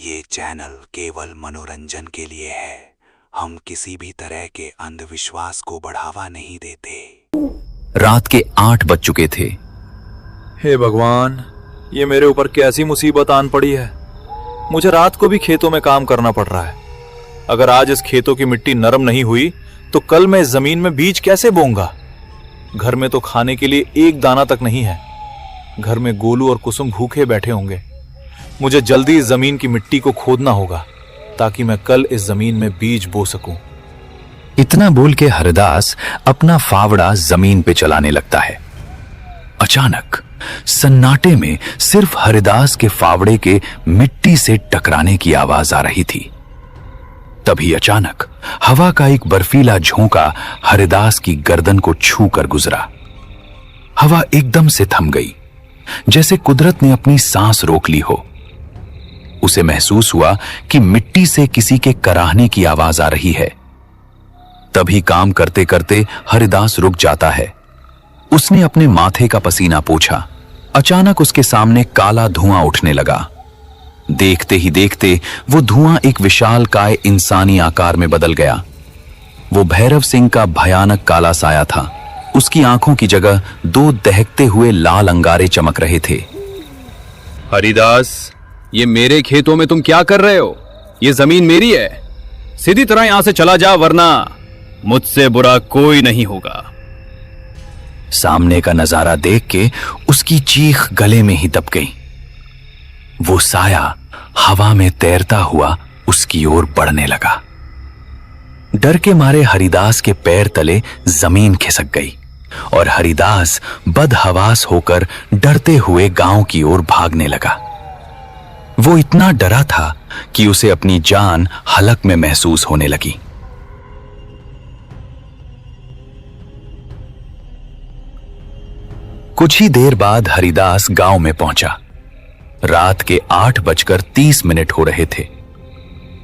ये चैनल केवल मनोरंजन के लिए है। हम किसी भी तरह के अंधविश्वास को बढ़ावा नहीं देते। रात के 8 बज चुके थे। हे भगवान, ये मेरे ऊपर कैसी मुसीबत आन पड़ी है। मुझे रात को भी खेतों में काम करना पड़ रहा है। अगर आज इस खेतों की मिट्टी नरम नहीं हुई तो कल मैं इस जमीन में बीज कैसे बोऊंगा। घर में तो खाने के लिए एक दाना तक नहीं है। घर में गोलू और कुसुम भूखे बैठे होंगे। मुझे जल्दी इस जमीन की मिट्टी को खोदना होगा ताकि मैं कल इस जमीन में बीज बो सकूं। इतना बोल के हरिदास अपना फावड़ा जमीन पे चलाने लगता है। अचानक सन्नाटे में सिर्फ हरिदास के फावड़े के मिट्टी से टकराने की आवाज आ रही थी। तभी अचानक हवा का एक बर्फीला झोंका हरिदास की गर्दन को छू कर गुजरा। हवा एकदम से थम गई, जैसे कुदरत ने अपनी सांस रोक ली हो। उसे महसूस हुआ कि मिट्टी से किसी के कराहने की आवाज आ रही है। तभी काम करते करते हरिदास रुक जाता है। उसने अपने माथे का पसीना पोंछा। अचानक उसके सामने काला धुआं उठने लगा। देखते ही देखते वो धुआं एक विशालकाय इंसानी आकार में बदल गया। वो भैरव सिंह का भयानक काला साया था। उसकी आंखों की जगह 2 दहकते हुए लाल अंगारे चमक रहे थे। हरिदास, ये मेरे खेतों में तुम क्या कर रहे हो? ये जमीन मेरी है। सीधी तरह यहां से चला जा, वरना मुझसे बुरा कोई नहीं होगा। सामने का नजारा देख के उसकी चीख गले में ही दब गई। वो साया हवा में तैरता हुआ उसकी ओर बढ़ने लगा। डर के मारे हरिदास के पैर तले जमीन खिसक गई और हरिदास बदहवास होकर डरते हुए गांव की ओर भागने लगा। वो इतना डरा था कि उसे अपनी जान हलक में महसूस होने लगी। कुछ ही देर बाद हरिदास गांव में पहुंचा। रात के 8:30 हो रहे थे।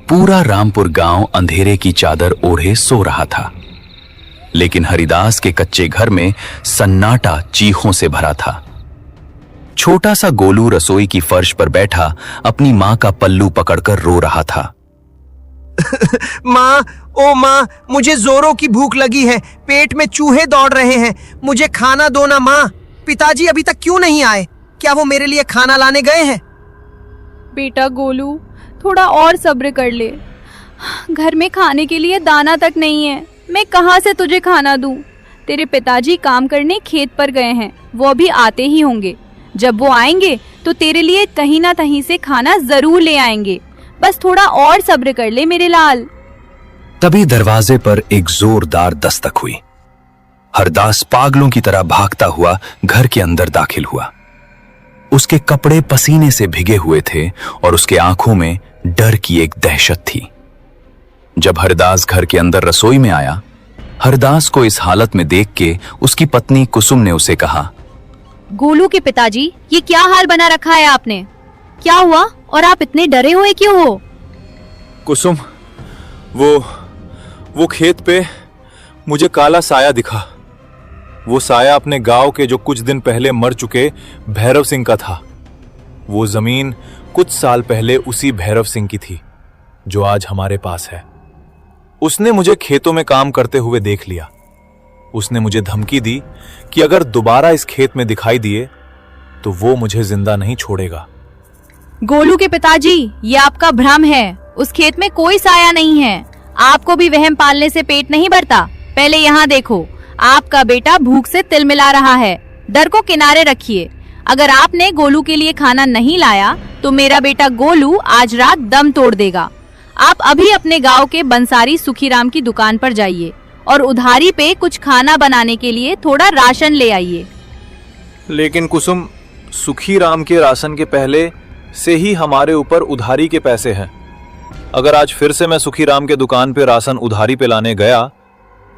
पूरा रामपुर गांव अंधेरे की चादर ओढ़े सो रहा था, लेकिन हरिदास के कच्चे घर में सन्नाटा चीखों से भरा था। छोटा सा गोलू रसोई की फर्श पर बैठा अपनी मां का पल्लू पकड़कर रो रहा था। माँ, ओ माँ, मुझे जोरों की भूख लगी है। पेट में चूहे दौड़ रहे हैं। मुझे खाना दो ना माँ। पिताजी अभी तक क्यों नहीं आए? क्या वो मेरे लिए खाना लाने गए हैं? बेटा गोलू, थोड़ा और सब्र कर ले। घर में खाने के लिए दाना तक नहीं है। मैं कहाँ से तुझे खाना दूं? तेरे पिताजी काम करने खेत पर गए हैं। वो अभी आते ही होंगे। जब वो आएंगे तो तेरे लिए कहीं ना कहीं से खाना जरूर ले आएंगे। बस थोड़ा और सब्र कर ले मेरे लाल। तभी दरवाजे पर एक जोरदार दस्तक हुई। हरदास पागलों की तरह भागता हुआ घर के अंदर दाखिल हुआ। उसके कपड़े पसीने से भिगे हुए थे और उसके आंखों में डर की एक दहशत थी। जब हरदास घर के अंदर रसोई में आया, हरदास को इस हालत में देख के उसकी पत्नी कुसुम ने उसे कहा, गोलू के पिताजी, ये क्या हाल बना रखा है आपने? क्या हुआ और आप इतने डरे हुए क्यों हो? कुसुम, वो खेत पे मुझे काला साया दिखा। वो साया अपने गांव के जो कुछ दिन पहले मर चुके भैरव सिंह का था। वो जमीन कुछ साल पहले उसी भैरव सिंह की थी जो आज हमारे पास है। उसने मुझे खेतों में काम करते हुए देख लिया। उसने मुझे धमकी दी कि अगर दोबारा इस खेत में दिखाई दिए तो वो मुझे जिंदा नहीं छोड़ेगा। गोलू के पिताजी, ये आपका भ्रम है। उस खेत में कोई साया नहीं है। आपको भी वहम पालने से पेट नहीं भरता। पहले यहाँ देखो, आपका बेटा भूख से तिलमिला रहा है। डर को किनारे रखिए। अगर आपने गोलू के लिए खाना नहीं लाया तो मेरा बेटा गोलू आज रात दम तोड़ देगा। आप अभी अपने गांव के बंसारी सुखीराम की दुकान पर जाइए और उधारी पे कुछ खाना बनाने के लिए थोड़ा राशन ले आइए। लेकिन कुसुम, सुखीराम के राशन के पहले से ही हमारे ऊपर उधारी के पैसे हैं। अगर आज फिर से मैं सुखीराम के दुकान पे राशन उधारी पे लाने गया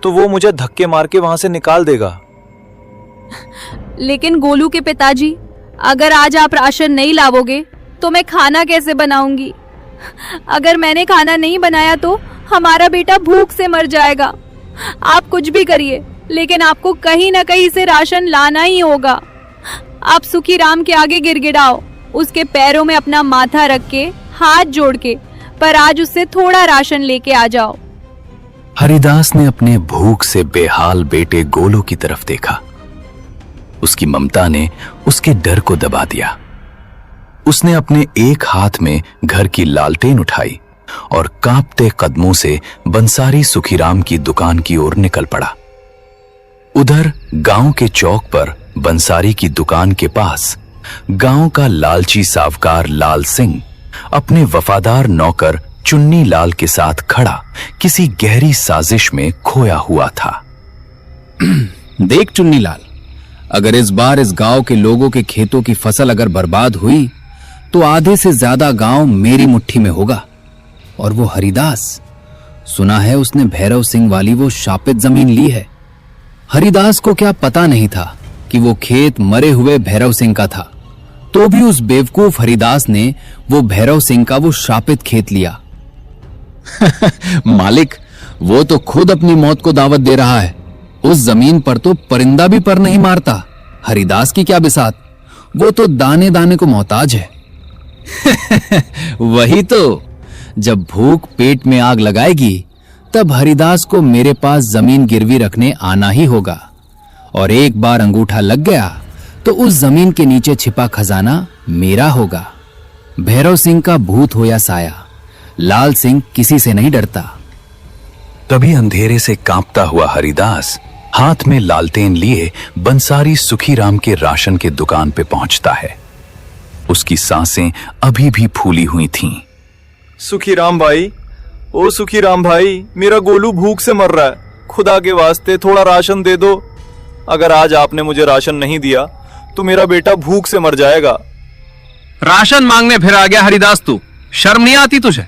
तो वो मुझे धक्के मार के वहां से निकाल देगा। लेकिन गोलू के पिताजी, अगर आज आप राशन नहीं लाओगे तो मैं खाना कैसे बनाऊंगी? अगर मैंने खाना नहीं बनाया तो हमारा बेटा भूख से मर जाएगा। आप कुछ भी करिए, लेकिन आपको कहीं ना कहीं से राशन लाना ही होगा। आप सुखीराम के आगे गिड़गिड़ाओ, उसके पैरों में अपना माथा रख के हाथ जोड़ के, पर आज उससे थोड़ा राशन लेके आ जाओ। हरिदास ने अपने भूख से बेहाल बेटे गोलू की तरफ देखा। उसकी ममता ने उसके डर को दबा दिया। उसने अपने एक हाथ में घर की लालटेन उठाई और कांपते कदमों से बंसारी सुखीराम की दुकान की ओर निकल पड़ा। उधर गांव के चौक पर बंसारी की दुकान के पास गांव का लालची सावकार लाल सिंह अपने वफादार नौकर चुन्नी लाल के साथ खड़ा किसी गहरी साजिश में खोया हुआ था। देख चुन्नी लाल, अगर इस बार इस गांव के लोगों के खेतों की फसल अगर बर्बाद हुई तो आधे से ज्यादा गांव मेरी मुट्ठी में होगा। और वो हरिदास, सुना है उसने भैरव सिंह वाली वो शापित जमीन ली है। हरिदास को क्या पता नहीं था कि वो खेत मरे हुए भैरव सिंह का था, तो भी उस बेवकूफ हरिदास ने वो भैरव सिंह का वो शापित खेत लिया। मालिक, वो तो खुद अपनी मौत को दावत दे रहा है। उस जमीन पर तो परिंदा भी पर नहीं मारता। हरिदास की क्या बिसात, वो तो दाने दाने को मोहताज है। वही तो, जब भूख पेट में आग लगाएगी तब हरिदास को मेरे पास जमीन गिरवी रखने आना ही होगा। और एक बार अंगूठा लग गया तो उस जमीन के नीचे छिपा खजाना मेरा होगा। भैरव सिंह का भूत हो या साया, लाल सिंह किसी से नहीं डरता। तभी अंधेरे से कांपता हुआ हरिदास हाथ में लालटेन लिए बंसारी सुखीराम के राशन के दुकान पे पहुंचता है। उसकी सांसें अभी भी फूली हुई थीं। सुखीराम भाई, ओ सुखीराम भाई, मेरा गोलू भूख से मर रहा है। खुदा के वास्ते थोड़ा राशन दे दो। अगर आज आपने मुझे राशन नहीं दिया तो मेरा बेटा भूख से मर जाएगा। राशन मांगने फिर आ गया हरिदास तू? शर्म नहीं आती तुझे?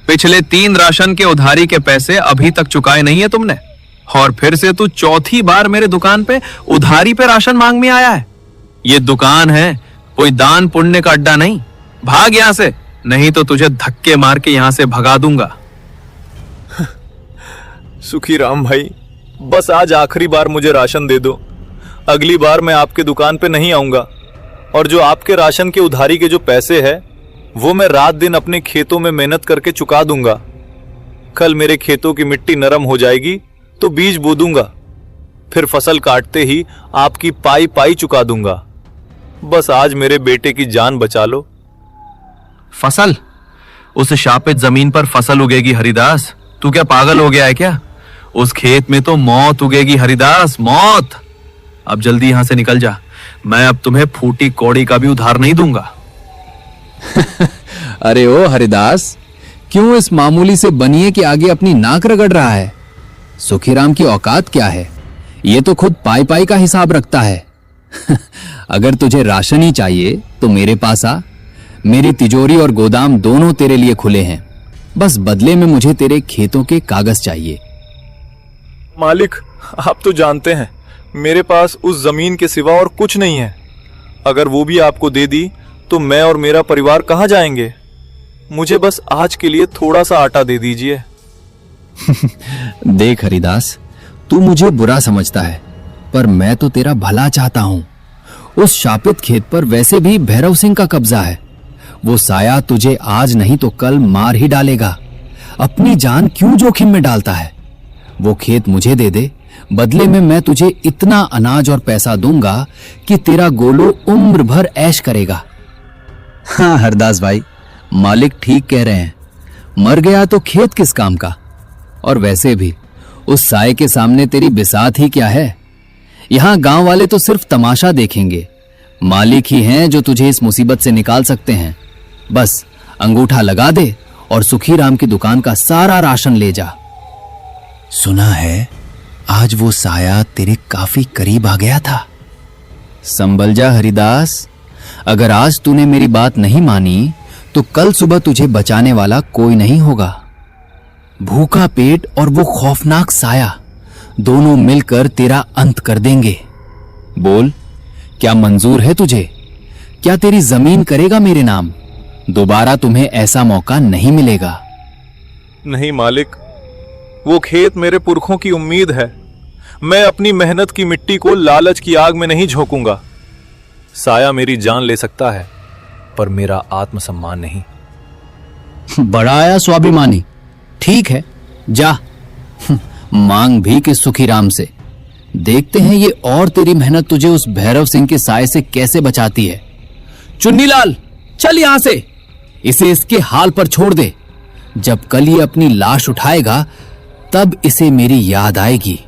पिछले 3 राशन के उधारी के पैसे अभी तक चुकाए नहीं है तुमने, और फिर से तू चौथी बार मेरे दुकान पे उधारी पे राशन मांग में आया है। ये दुकान है, कोई दान पुण्य का अड्डा नहीं। भाग यहां से, नहीं तो तुझे धक्के मार के यहां से भगा दूंगा। सुखीराम भाई, बस आज आखिरी बार मुझे राशन दे दो। अगली बार मैं आपके दुकान पे नहीं आऊंगा, और जो आपके राशन के उधारी के जो पैसे हैं वो मैं रात दिन अपने खेतों में मेहनत करके चुका दूंगा। कल मेरे खेतों की मिट्टी नरम हो जाएगी तो बीज बो दूंगा, फिर फसल काटते ही आपकी पाई पाई चुका दूंगा। बस आज मेरे बेटे की जान बचा लो। फसल? उस शापित जमीन पर फसल उगेगी हरिदास? तू क्या पागल हो गया है क्या? उस खेत में तो मौत उगेगी हरिदास, मौत। अब जल्दी यहां से निकल जा, मैं अब तुम्हें फूटी कौड़ी का भी उधार नहीं दूंगा। अरे ओ हरिदास, क्यों इस मामूली से बनिए के आगे अपनी नाक रगड़ रहा है? सुखीराम की औकात क्या है? ये तो खुद पाई पाई का हिसाब रखता है। अगर तुझे राशन ही चाहिए तो मेरे पास आ। मेरी तिजोरी और गोदाम दोनों तेरे लिए खुले हैं। बस बदले में मुझे तेरे खेतों के कागज चाहिए। मालिक, आप तो जानते हैं मेरे पास उस जमीन के सिवा और कुछ नहीं है। अगर वो भी आपको दे दी तो मैं और मेरा परिवार कहां जाएंगे? मुझे बस आज के लिए थोड़ा सा आटा दे दीजिए। देख हरिदास, तू मुझे बुरा समझता है, पर मैं तो तेरा भला चाहता हूं। उस शापित खेत पर वैसे भी भैरव सिंह का कब्जा है। वो साया तुझे आज नहीं तो कल मार ही डालेगा। अपनी जान क्यों जोखिम में डालता है? वो खेत मुझे दे दे, बदले में मैं तुझे इतना अनाज और पैसा दूंगा कि तेरा गोलू उम्र भर ऐश करेगा। हाँ हरदास भाई, मालिक ठीक कह रहे हैं। मर गया तो खेत किस काम का? और वैसे भी उस साये के सामने तेरी बिसात ही क्या है? यहां गांव वाले तो सिर्फ तमाशा देखेंगे। मालिक ही हैं जो तुझे इस मुसीबत से निकाल सकते हैं। बस अंगूठा लगा दे और सुखीराम की दुकान का सारा राशन ले जा। सुना है आज वो साया तेरे काफी करीब आ गया था। संभल जा हरिदास, अगर आज तूने मेरी बात नहीं मानी तो कल सुबह तुझे बचाने वाला कोई नहीं होगा। भूखा पेट और वो खौफनाक साया दोनों मिलकर तेरा अंत कर देंगे। बोल, क्या मंजूर है तुझे? क्या तेरी जमीन करेगा मेरे नाम? दोबारा तुम्हें ऐसा मौका नहीं मिलेगा। नहीं मालिक, वो खेत मेरे पुरखों की उम्मीद है। मैं अपनी मेहनत की मिट्टी को लालच की आग में नहीं झोंकूंगा। साया मेरी जान ले सकता है, पर मेरा आत्मसम्मान नहीं। बड़ा आया स्वाभिमानी। ठीक है, जा मांग भी कि सुखीराम से। देखते हैं ये और तेरी मेहनत तुझे उस भैरव सिंह के साए से कैसे बचाती है। चुन्नीलाल, चल यहां से, इसे इसके हाल पर छोड़ दे। जब कल ये अपनी लाश उठाएगा तब इसे मेरी याद आएगी।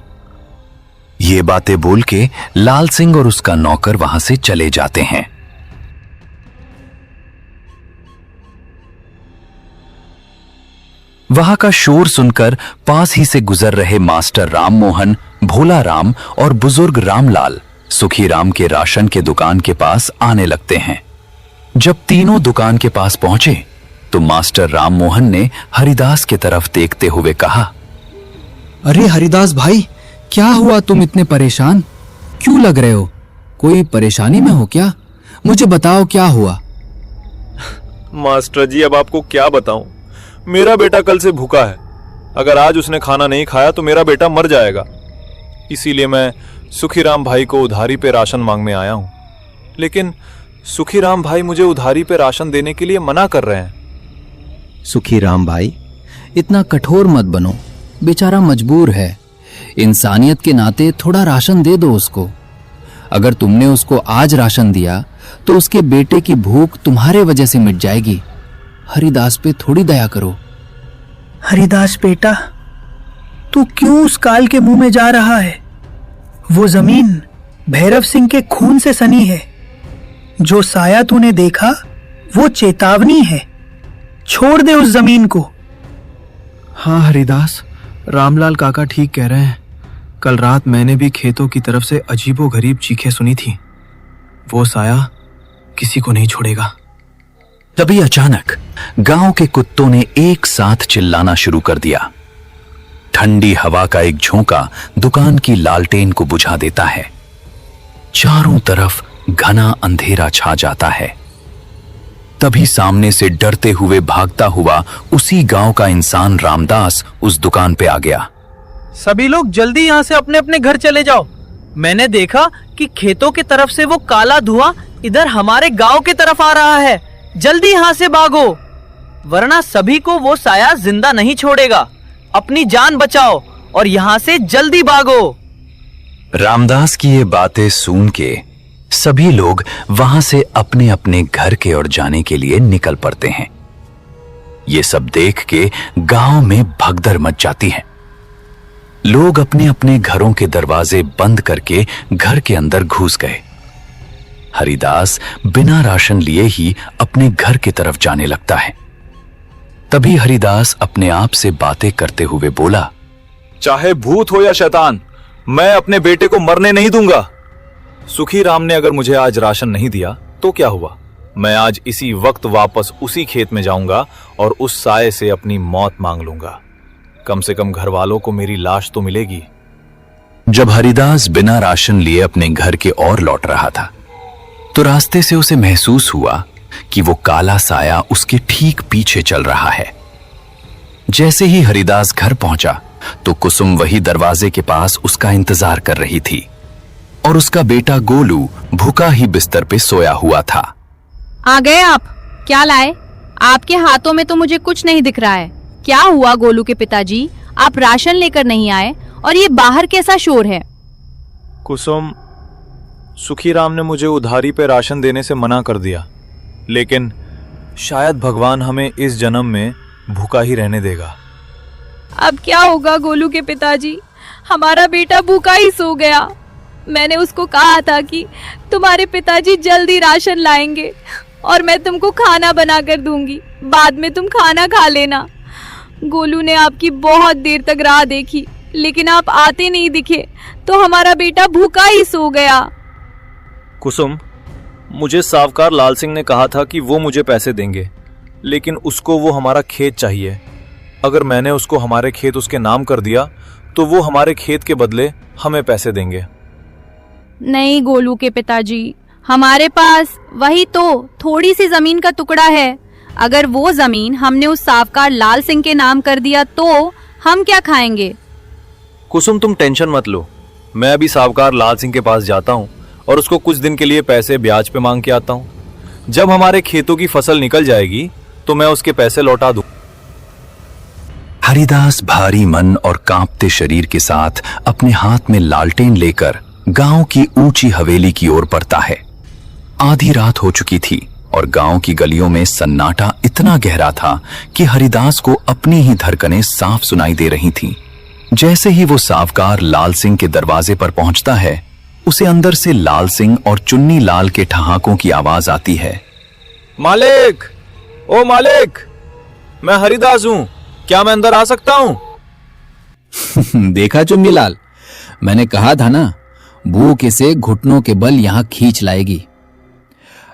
ये बातें बोल के लाल सिंह और उसका नौकर वहां से चले जाते हैं। वहां का शोर सुनकर पास ही से गुजर रहे मास्टर राम मोहन, भोला राम और बुजुर्ग रामलाल सुखीराम के राशन के दुकान के पास आने लगते हैं। जब तीनों दुकान के पास पहुंचे तो मास्टर राम मोहन ने हरिदास की तरफ देखते हुए कहा, अरे हरिदास भाई, क्या हुआ? तुम इतने परेशान क्यों लग रहे हो? कोई परेशानी में हो क्या? मुझे बताओ क्या हुआ। मास्टर जी, अब आपको क्या बताऊं? मेरा बेटा कल से भूखा है। अगर आज उसने खाना नहीं खाया तो मेरा बेटा मर जाएगा। इसीलिए मैं सुखीराम भाई को उधारी पे राशन मांगने आया हूं। लेकिन सुखीराम भाई मुझे उधारी पे राशन देने के लिए मना कर रहे हैं। सुखीराम भाई, इतना कठोर मत बनो, बेचारा मजबूर है। इंसानियत के नाते थोड़ा राशन दे दो उसको। अगर तुमने उसको आज राशन दिया तो उसके बेटे की भूख तुम्हारे वजह से मिट जाएगी। हरिदास पे थोड़ी दया करो। हरिदास बेटा, तू क्यों उस काल के मुंह में जा रहा है? वो जमीन भैरव सिंह के खून से सनी है। जो साया तूने देखा वो चेतावनी है। छोड़ दे उस जमीन को। हाँ हरिदास, रामलाल काका ठीक कह रहे हैं। कल रात मैंने भी खेतों की तरफ से अजीबोगरीब चीखें सुनी थी। वो साया किसी को नहीं छोड़ेगा। तभी अचानक गांव के कुत्तों ने एक साथ चिल्लाना शुरू कर दिया। ठंडी हवा का एक झोंका दुकान की लालटेन को बुझा देता है। चारों तरफ घना अंधेरा छा जाता है। तभी सामने से डरते हुए भागता हुआ उसी गांव का इंसान रामदास उस दुकान पे आ गया। सभी लोग जल्दी यहाँ से अपने अपने घर चले जाओ। मैंने देखा कि खेतों की तरफ से वो काला धुआं इधर हमारे गांव की तरफ आ रहा है। जल्दी यहाँ से भागो, वरना सभी को वो साया जिंदा नहीं छोड़ेगा। अपनी जान बचाओ और यहाँ से जल्दी भागो। रामदास की ये बातें सुन के सभी लोग वहां से अपने अपने घर के ओर जाने के लिए निकल पड़ते हैं। ये सब देख के गांव में भगदड़ मच जाती है। लोग अपने अपने घरों के दरवाजे बंद करके घर के अंदर घुस गए। हरिदास बिना राशन लिए ही अपने घर की तरफ जाने लगता है। तभी हरिदास अपने आप से बातें करते हुए बोला, चाहे भूत हो या शैतान, मैं अपने बेटे को मरने नहीं दूंगा। सुखीराम ने अगर मुझे आज राशन नहीं दिया तो क्या हुआ? मैं आज इसी वक्त वापस उसी खेत में जाऊंगा और उस साये से अपनी मौत मांग लूंगा। कम से कम घर वालों को मेरी लाश तो मिलेगी। जब हरिदास बिना राशन लिए अपने घर के ओर लौट रहा था तो रास्ते से उसे महसूस हुआ कि वो काला साया उसके ठीक पीछे चल रहा है। जैसे ही हरिदास घर पहुंचा तो कुसुम वही दरवाजे के पास उसका इंतजार कर रही थी और उसका बेटा गोलू भूखा ही बिस्तर पे सोया हुआ था। आ गए आप? क्या लाए? आपके हाथों में तो मुझे कुछ नहीं दिख रहा है। क्या हुआ गोलू के पिताजी? आप राशन लेकर नहीं आए और ये बाहर कैसा शोर है? कुसुम, सुखीराम ने मुझे उधारी पे राशन देने से मना कर दिया, लेकिन शायद भगवान हमें इस जन्म में भूखा ही रहने देगा। अब क्या होगा गोलू के पिताजी? हमारा बेटा भूखा ही सो गया। मैंने उसको कहा था कि तुम्हारे पिताजी जल्दी राशन लाएंगे और मैं तुमको खाना बना कर दूंगी, बाद में तुम खाना खा लेना। गोलू ने आपकी बहुत देर तक राह देखी, लेकिन आप आते नहीं दिखे तो हमारा बेटा भूखा ही सो गया। कुसुम, मुझे सावकार लाल सिंह ने कहा था कि वो मुझे पैसे देंगे, लेकिन उसको वो हमारा खेत चाहिए। अगर मैंने उसको हमारे खेत उसके नाम कर दिया तो वो हमारे खेत के बदले हमें पैसे देंगे। नहीं गोलू के पिताजी, हमारे पास वही तो थोड़ी सी जमीन का टुकड़ा है। अगर वो जमीन हमने उस सावकार लाल सिंह के नाम कर दिया तो हम क्या खाएंगे? कुसुम, तुम टेंशन मत लो। मैं अभी सावकार लाल सिंह के पास जाता हूँ और उसको कुछ दिन के लिए पैसे ब्याज पे मांग के आता हूँ। जब हमारे खेतों की फसल निकल जाएगी तो मैं उसके पैसे लौटा दूं। हरिदास भारी मन और कांपते शरीर के साथ अपने हाथ में लालटेन लेकर गांव की ऊंची हवेली की ओर बढ़ता है। आधी रात हो चुकी थी और गांव की गलियों में सन्नाटा इतना गहरा था कि हरिदास को अपनी ही धड़कनें साफ सुनाई दे रही थीं। जैसे ही वो सावकार लाल सिंह के दरवाजे पर पहुंचता है, उसे अंदर से लाल सिंह और चुन्नी लाल के ठहाकों की आवाज आती है। मालिक, ओ मालिक, मैं हरिदास हूं, क्या मैं अंदर आ सकता हूं? देखा चुन्नी लाल, मैंने कहा था ना, भूख इसे घुटनों के बल यहां खींच लाएगी।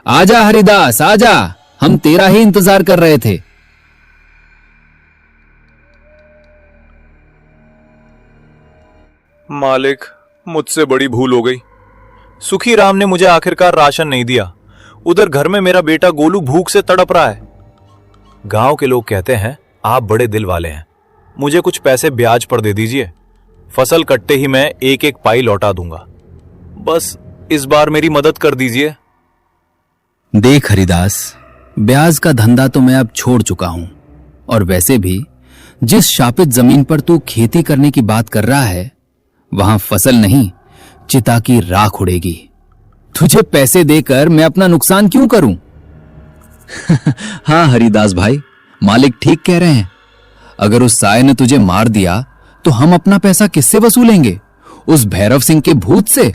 आजा हरिदास आजा, हम तेरा ही इंतजार कर रहे थे। मालिक, मुझसे बड़ी भूल हो गई। सुखी राम ने मुझे आखिरकार राशन नहीं दिया। उधर घर में मेरा बेटा गोलू भूख से तड़प रहा है। गांव के लोग कहते हैं आप बड़े दिल वाले हैं, मुझे कुछ पैसे ब्याज पर दे दीजिए। फसल कटते ही मैं एक एक पाई लौटा दूंगा। बस इस बार मेरी मदद कर दीजिए। देख हरिदास, ब्याज का धंधा तो मैं अब छोड़ चुका हूं, और वैसे भी जिस शापित जमीन पर तू खेती करने की बात कर रहा है, वहां फसल नहीं, चिता की राख उड़ेगी। तुझे पैसे देकर मैं अपना नुकसान क्यों करूं? हाँ हरिदास भाई, मालिक ठीक कह रहे हैं। अगर उस साय ने तुझे मार दिया तो हम अपना पैसा किससे वसूलेंगे? उस भैरव सिंह के भूत से?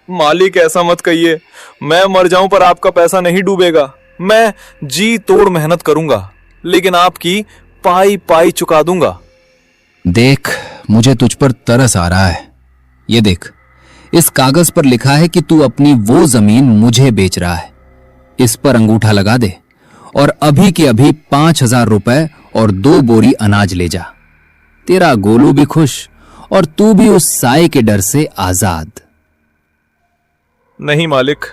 मालिक, ऐसा मत कहिए। मैं मर जाऊं पर आपका पैसा नहीं डूबेगा। मैं जी तोड़ मेहनत करूंगा, लेकिन आपकी पाई पाई चुका दूंगा। देख, मुझे तुझ पर तरस आ रहा है। ये देख, इस कागज पर लिखा है कि तू अपनी वो जमीन मुझे बेच रहा है। इस पर अंगूठा लगा दे और अभी के अभी 5,000 रुपए और 2 बोरी अनाज ले जा। तेरा गोलू भी खुश और तू भी उस साए के डर से आजाद। नहीं मालिक,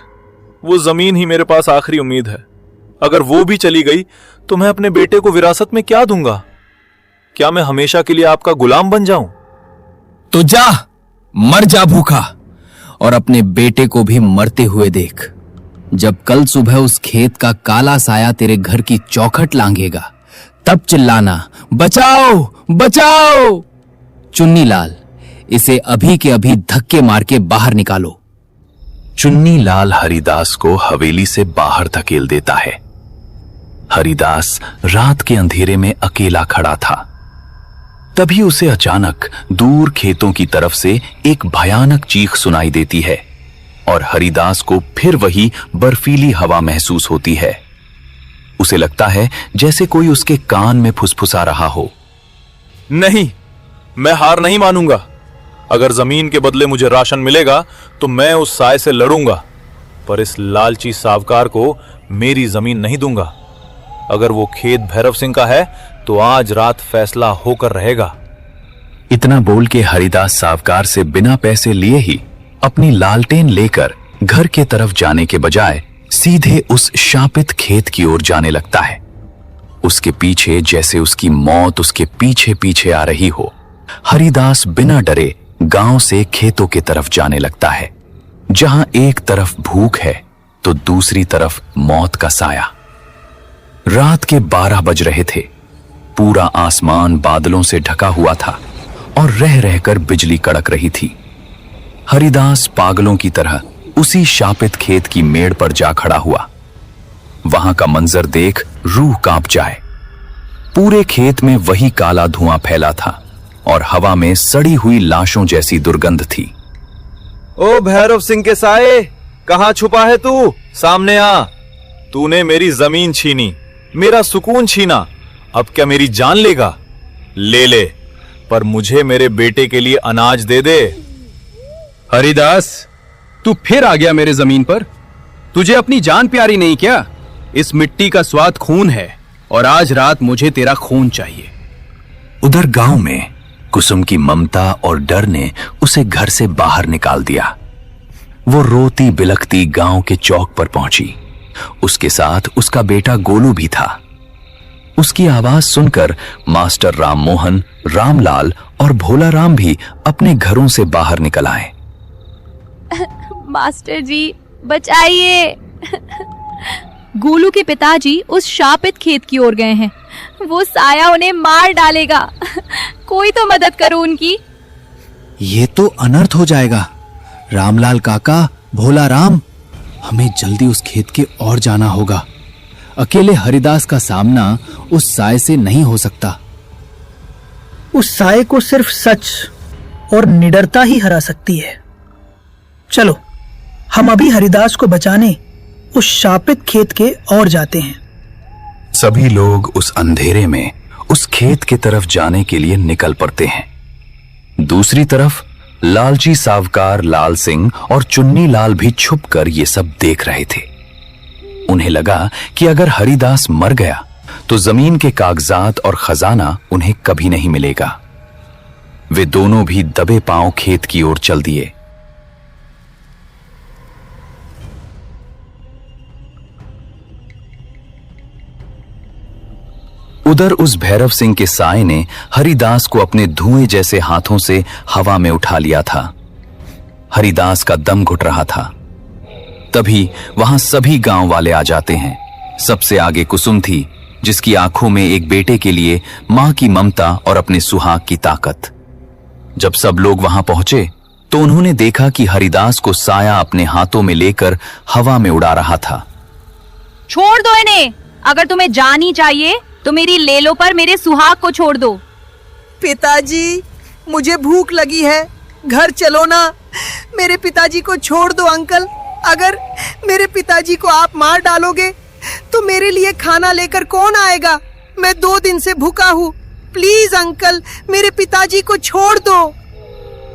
वो जमीन ही मेरे पास आखिरी उम्मीद है। अगर वो भी चली गई तो मैं अपने बेटे को विरासत में क्या दूंगा? क्या मैं हमेशा के लिए आपका गुलाम बन जाऊं? तो जा, मर जा भूखा, और अपने बेटे को भी मरते हुए देख। जब कल सुबह उस खेत का काला साया तेरे घर की चौखट लांघेगा, तब चिल्लाना, बचाओ बचाओ। चुन्नी लाल, इसे अभी के अभी धक्के मार के बाहर निकालो। चुन्नी लाल हरिदास को हवेली से बाहर धकेल देता है। हरिदास रात के अंधेरे में अकेला खड़ा था। तभी उसे अचानक दूर खेतों की तरफ से एक भयानक चीख सुनाई देती है और हरिदास को फिर वही बर्फीली हवा महसूस होती है। उसे लगता है जैसे कोई उसके कान में फुसफुसा रहा हो। नहीं, मैं हार नहीं मानूंगा। अगर जमीन के बदले मुझे राशन मिलेगा तो मैं उस साय से लड़ूंगा, पर इस लालची सावकार को मेरी जमीन नहीं दूंगा। अगर वो खेत भैरव सिंह का है तो आज रात फैसला होकर रहेगा। इतना बोल के हरिदास सावकार से बिना पैसे लिए ही अपनी लालटेन लेकर घर के तरफ जाने के बजाय सीधे उस शापित खेत की ओर जाने लगता है। उसके पीछे जैसे उसकी मौत उसके पीछे पीछे आ रही हो। हरिदास बिना डरे गांव से खेतों की तरफ जाने लगता है, जहां एक तरफ भूख है तो दूसरी तरफ मौत का साया। रात के 12 बज रहे थे। पूरा आसमान बादलों से ढका हुआ था और रह रहकर बिजली कड़क रही थी। हरिदास पागलों की तरह उसी शापित खेत की मेड़ पर जा खड़ा हुआ। वहां का मंजर देख रूह कांप जाए। पूरे खेत में वही काला धुआं फैला था और हवा में सड़ी हुई लाशों जैसी दुर्गंध थी। ओ भैरव सिंह के साए, कहां छुपा है तू? सामने आ। तूने मेरी जमीन छीनी, मेरा सुकून छीना, अब क्या मेरी जान लेगा? ले ले, पर मुझे मेरे बेटे के लिए अनाज दे दे। हरिदास, तू फिर आ गया मेरे जमीन पर। तुझे अपनी जान प्यारी नहीं क्या? इस मिट्टी का स्वाद खून है और आज रात मुझे तेरा खून चाहिए। उधर गांव में कुसुम की ममता और डर ने उसे घर से बाहर निकाल दिया। वो रोती बिलखती गांव के चौक पर पहुंची। उसके साथ उसका बेटा गोलू भी था। उसकी आवाज सुनकर मास्टर राममोहन, रामलाल और भोला राम भी अपने घरों से बाहर निकल आए। मास्टर जी बचाइए, गोलू के पिताजी उस शापित खेत की ओर गए हैं। वो साया उन्हें मार डालेगा। कोई तो मदद करो उनकी। ये तो अनर्थ हो जाएगा। रामलाल काका, भोला राम, हमें जल्दी उस खेत के ओर जाना होगा। अकेले हरिदास का सामना उस साय से नहीं हो सकता। उस साये को सिर्फ सच और निडरता ही हरा सकती है। चलो, हम अभी हरिदास को बचाने उस शापित खेत के ओर जाते हैं। सभी लोग उस अंधेरे में उस खेत की तरफ जाने के लिए निकल पड़ते हैं। दूसरी तरफ लालची सावकार लाल सिंह और चुन्नी लाल भी छुपकर ये सब देख रहे थे। उन्हें लगा कि अगर हरिदास मर गया तो जमीन के कागजात और खजाना उन्हें कभी नहीं मिलेगा। वे दोनों भी दबे पांव खेत की ओर चल दिए। उधर उस भैरव सिंह के साय ने हरिदास को अपने धुएं जैसे हाथों से हवा में उठा लिया था। हरिदास का दम घुट रहा था। तभी वहां सभी गांव वाले आ जाते हैं। सबसे आगे कुसुम थी, जिसकी आंखों में एक बेटे के लिए मां की ममता और अपने सुहाग की ताकत। जब सब लोग वहां पहुंचे तो उन्होंने देखा कि हरिदास को साया अपने हाथों में लेकर हवा में उड़ा रहा था। छोड़ दो इन्हें। अगर तुम्हें जान ही चाहिए तो मेरी लेलो पर मेरे सुहाग को छोड़ दो। पिताजी, मुझे भूख लगी है, घर चलो ना। मेरे पिताजी को छोड़ दो अंकल। अगर मेरे पिताजी को आप मार डालोगे तो मेरे लिए खाना लेकर कौन आएगा? मैं 2 दिन से भूखा हूँ। प्लीज अंकल, मेरे पिताजी को छोड़ दो।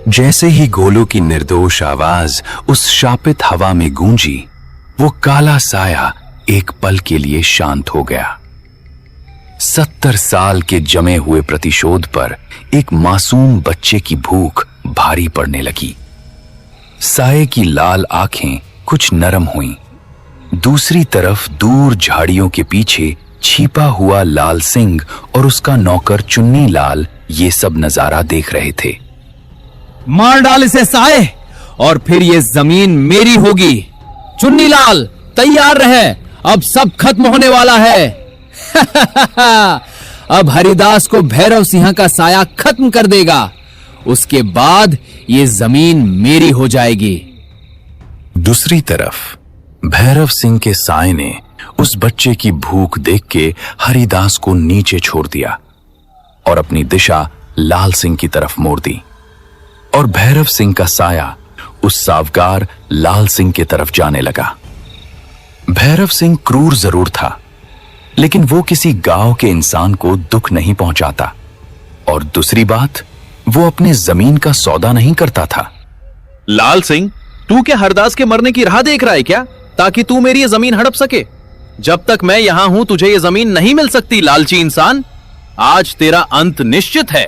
जैसे ही गोलू की निर्दोष आवाज उस शापित हवा में गूंजी, वो काला साया एक पल के लिए शांत हो गया। 70 साल के जमे हुए प्रतिशोध पर एक मासूम बच्चे की भूख भारी पड़ने लगी। साये की लाल आंखें कुछ नरम हुईं। दूसरी तरफ दूर झाड़ियों के पीछे छिपा हुआ लाल सिंह और उसका नौकर चुन्नी लाल ये सब नजारा देख रहे थे। मार डाल इसे साये, और फिर ये जमीन मेरी होगी। चुन्नी लाल, तैयार रहे, अब सब खत्म होने वाला है। अब हरिदास को भैरव सिंह का साया खत्म कर देगा। उसके बाद ये जमीन मेरी हो जाएगी। दूसरी तरफ भैरव सिंह के साय ने उस बच्चे की भूख देख के हरिदास को नीचे छोड़ दिया और अपनी दिशा लाल सिंह की तरफ मोड़ दी। और भैरव सिंह का साया उस सावकार लाल सिंह की तरफ जाने लगा। भैरव सिंह क्रूर जरूर था, लेकिन वो किसी गांव के इंसान को दुख नहीं पहुंचाता। और दूसरी बात, वो अपने जमीन का सौदा नहीं करता था। लाल सिंह, तू क्या हरदास के मरने की राह देख रहा है क्या, ताकि तू मेरी ये जमीन हड़प सके? जब तक मैं यहां हूं तुझे ये जमीन नहीं मिल सकती, लालची इंसान। आज तेरा अंत निश्चित है।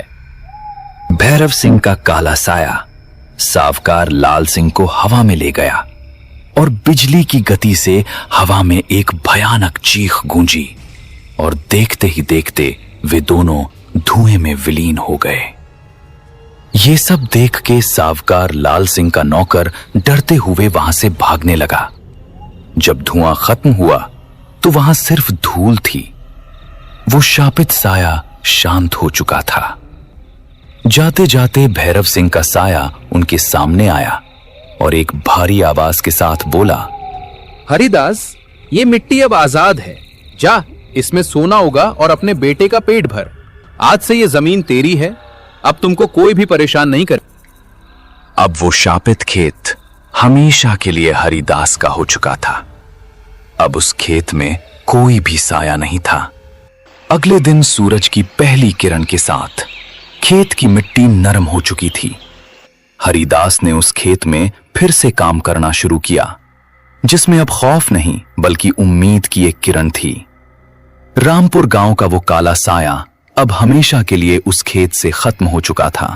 भैरव सिंह का काला साया सावकार लाल सिंह को हवा में ले गया और बिजली की गति से हवा में एक भयानक चीख गूंजी और देखते ही देखते वे दोनों धुएं में विलीन हो गए। ये सब देख के सावकार लाल सिंह का नौकर डरते हुए वहां से भागने लगा। जब धुआं खत्म हुआ तो वहां सिर्फ धूल थी। वो शापित साया शांत हो चुका था। जाते जाते भैरव सिंह का साया उनके सामने आया और एक भारी आवाज के साथ बोला, हरिदास, ये मिट्टी अब आजाद है। जा, इसमें सोना होगा और अपने बेटे का पेट भर। आज से ये जमीन तेरी है। अब तुमको कोई भी परेशान नहीं कर। अब वो शापित खेत हमेशा के लिए हरिदास का हो चुका था। अब उस खेत में कोई भी साया नहीं था। अगले दिन सूरज की पहली किरण के साथ खेत की मिट्टी नरम हो चुकी थी। हरिदास ने उस खेत में फिर से काम करना शुरू किया, जिसमें अब खौफ नहीं बल्कि उम्मीद की एक किरण थी। रामपुर गांव का वो काला साया अब हमेशा के लिए उस खेत से खत्म हो चुका था।